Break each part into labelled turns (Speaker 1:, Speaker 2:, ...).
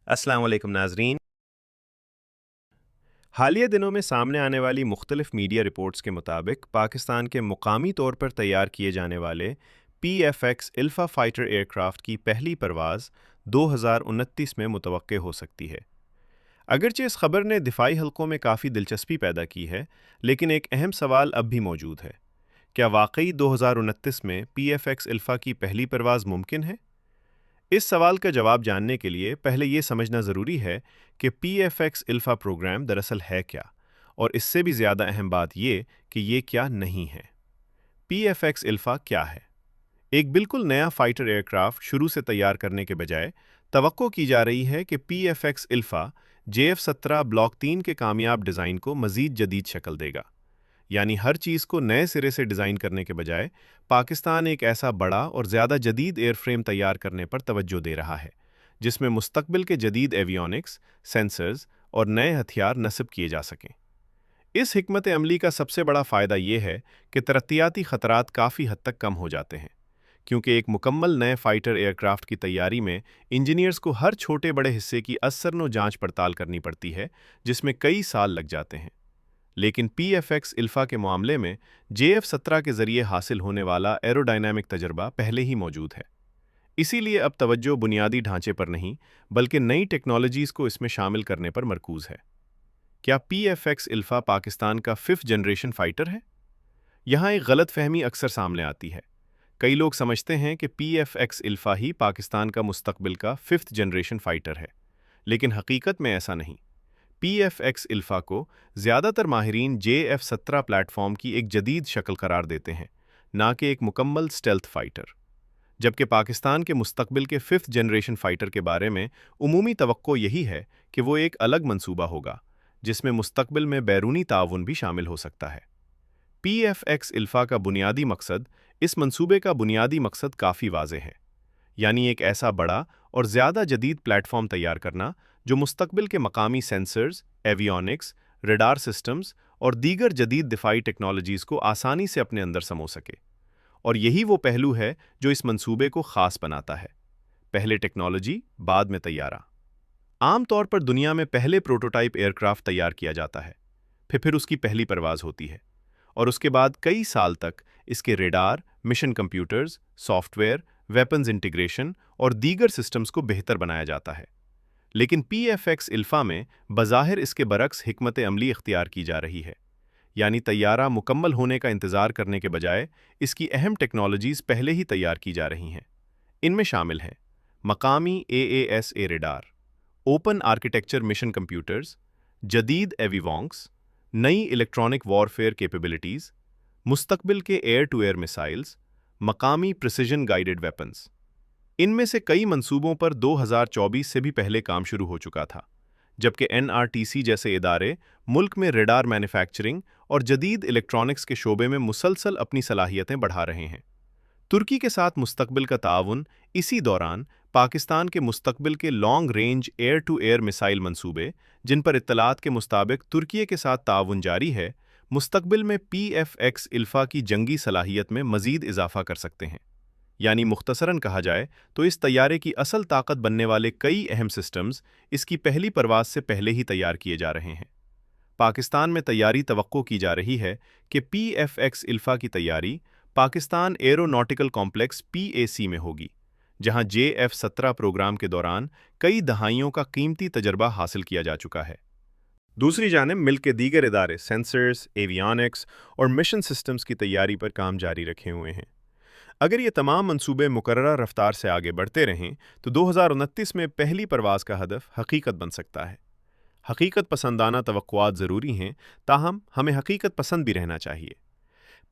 Speaker 1: السلام علیکم ناظرین۔ حالیہ دنوں میں سامنے آنے والی مختلف میڈیا رپورٹس کے مطابق پاکستان کے مقامی طور پر تیار کیے جانے والے P F X alpha fighter aircraft کی پہلی پرواز 2029 میں متوقع ہو سکتی ہے۔ اگرچہ اس خبر نے دفاعی حلقوں میں کافی دلچسپی پیدا کی ہے، لیکن ایک اہم سوال اب بھی موجود ہے: کیا واقعی 2029 میں پی ایف ایکس الفا کی پہلی پرواز ممکن ہے؟ اس سوال کا جواب جاننے کے لیے پہلے یہ سمجھنا ضروری ہے کہ P F X alpha program دراصل ہے کیا، اور اس سے بھی زیادہ اہم بات یہ کہ یہ کیا نہیں ہے۔ پی ایف ایکس الفا کیا ہے؟ ایک بالکل نیا فائٹر ایئر کرافٹ شروع سے تیار کرنے کے بجائے توقع کی جا رہی ہے کہ P F X alpha JF-17 block 3 کے کامیاب ڈیزائن کو مزید جدید شکل دے گا۔ یعنی ہر چیز کو نئے سرے سے ڈیزائن کرنے کے بجائے پاکستان ایک ایسا بڑا اور زیادہ جدید ایئر فریم تیار کرنے پر توجہ دے رہا ہے جس میں مستقبل کے جدید ایویونکس، سینسرز اور نئے ہتھیار نصب کیے جا سکیں۔ اس حکمت عملی کا سب سے بڑا فائدہ یہ ہے کہ ترقیاتی خطرات کافی حد تک کم ہو جاتے ہیں، کیونکہ ایک مکمل نئے فائٹر ایئر کرافٹ کی تیاری میں انجینئرز کو ہر چھوٹے بڑے حصے کی ازسر جانچ پڑتال کرنی پڑتی ہے، جس میں کئی سال لگ جاتے ہیں۔ لیکن پی ایف ایکس الفا کے معاملے میں JF-17 کے ذریعے حاصل ہونے والا ایروڈائنامک تجربہ پہلے ہی موجود ہے۔ اسی لیے اب توجہ بنیادی ڈھانچے پر نہیں بلکہ نئی ٹیکنالوجیز کو اس میں شامل کرنے پر مرکوز ہے۔ کیا P F X alpha Pakistan کا 5th جنریشن فائٹر ہے؟ یہاں ایک غلط فہمی اکثر سامنے آتی ہے۔ کئی لوگ سمجھتے ہیں کہ پی ایف ایکس الفا ہی پاکستان کا مستقبل کا 5th جنریشن فائٹر ہے، لیکن حقیقت میں ایسا نہیں۔ پی ایف ایکس الفا کو زیادہ تر ماہرین JF-17 پلیٹ فارم کی ایک جدید شکل قرار دیتے ہیں، نہ کہ ایک مکمل اسٹیلتھ فائٹر۔ جبکہ پاکستان کے مستقبل کے 5th جنریشن فائٹر کے بارے میں عمومی توقع یہی ہے کہ وہ ایک الگ منصوبہ ہوگا جس میں مستقبل میں بیرونی تعاون بھی شامل ہو سکتا ہے۔ پی ایف ایکس الفا کا بنیادی مقصد اس منصوبے کا بنیادی مقصد کافی واضح ہے، یعنی ایک ایسا بڑا اور زیادہ جدید پلیٹ فارم تیار کرنا جو مستقبل کے مقامی سینسرز، ایویونکس، ریڈار سسٹمز اور دیگر جدید دفاعی ٹیکنالوجیز کو آسانی سے اپنے اندر سمو سکے۔ اور یہی وہ پہلو ہے جو اس منصوبے کو خاص بناتا ہے۔ پہلے ٹیکنالوجی، بعد میں طیارہ۔ عام طور پر دنیا میں پہلے پروٹوٹائپ ایئر کرافٹ تیار کیا جاتا ہے، پھر اس کی پہلی پرواز ہوتی ہے، اور اس کے بعد کئی سال تک اس کے radar, mission computers, soft where, weapons integration اور دیگر سسٹمز کو بہتر بنایا جاتا ہے۔ لیکن پی ایف ایکس الفا میں بظاہر اس کے برعکس حکمت عملی اختیار کی جا رہی ہے، یعنی طیارہ مکمل ہونے کا انتظار کرنے کے بجائے اس کی اہم ٹیکنالوجیز پہلے ہی تیار کی جا رہی ہیں۔ ان میں شامل ہیں مقامی AASA radar, open architecture mission computers, جدید ایویونکس، نئی الیکٹرانک وارفیئر کیپیبلٹیز، مستقبل کے ایئر ٹو ایئر میسائلز، مقامی پریسیجن گائیڈڈ ویپنز۔ ان میں سے کئی منصوبوں پر 2024 سے بھی پہلے کام شروع ہو چکا تھا، جبکہ NRTC جیسے ادارے ملک میں ریڈار مینوفیکچرنگ اور جدید الیکٹرانکس کے شعبے میں مسلسل اپنی صلاحیتیں بڑھا رہے ہیں۔ ترکی کے ساتھ مستقبل کا تعاون اسی دوران پاکستان کے مستقبل کے long range air to air missile منصوبے، جن پر اطلاعات کے مطابق ترکی کے ساتھ تعاون جاری ہے، مستقبل میں پی ایف ایکس الفا کی جنگی صلاحیت میں مزید اضافہ کر سکتے ہیں۔ یعنی مختصراً کہا جائے تو اس طیارے کی اصل طاقت بننے والے کئی اہم سسٹمز اس کی پہلی پرواز سے پہلے ہی تیار کیے جا رہے ہیں۔ پاکستان میں تیاری توقع کی جا رہی ہے کہ پی ایف ایکس الفا کی تیاری پاکستان ایروناٹیکل کمپلیکس PAC میں ہوگی، جہاں JF-17 پروگرام کے دوران کئی دہائیوں کا قیمتی تجربہ حاصل کیا جا چکا ہے۔ دوسری جانب ملک کے دیگر ادارے سینسرز، ایویونکس اور مشن سسٹمز کی تیاری پر کام جاری رکھے ہوئے ہیں۔ اگر یہ تمام منصوبے مقررہ رفتار سے آگے بڑھتے رہیں تو 2029 میں پہلی پرواز کا ہدف حقیقت بن سکتا ہے۔ حقیقت پسندانہ توقعات ضروری ہیں، تاہم ہمیں حقیقت پسند بھی رہنا چاہیے۔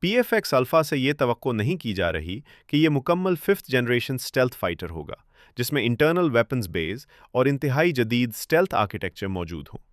Speaker 1: پی ایف ایکس الفا سے یہ توقع نہیں کی جا رہی کہ یہ مکمل 5th جنریشن اسٹیلتھ فائٹر ہوگا، جس میں انٹرنل ویپنز بیز اور انتہائی جدید اسٹیلتھ آرکیٹیکچر موجود ہوں۔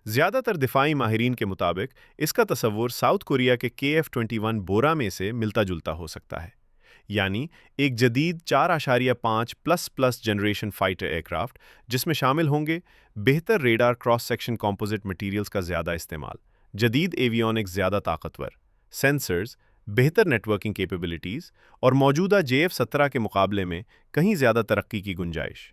Speaker 1: زیادہ تر دفاعی ماہرین کے مطابق اس کا تصور ساؤتھ کوریا کے KF-21 بورا میں سے ملتا جلتا ہو سکتا ہے، یعنی ایک جدید 4.5++ جنریشن فائٹر ایئر کرافٹ جس میں شامل ہوں گے بہتر radar cross section composite materials کا زیادہ استعمال، جدید ایویونکس زیادہ طاقتور، سینسرز، بہتر نیٹ ورکنگ کیپیبلٹیز اور موجودہ JF-17 کے مقابلے میں کہیں زیادہ ترقی کی گنجائش۔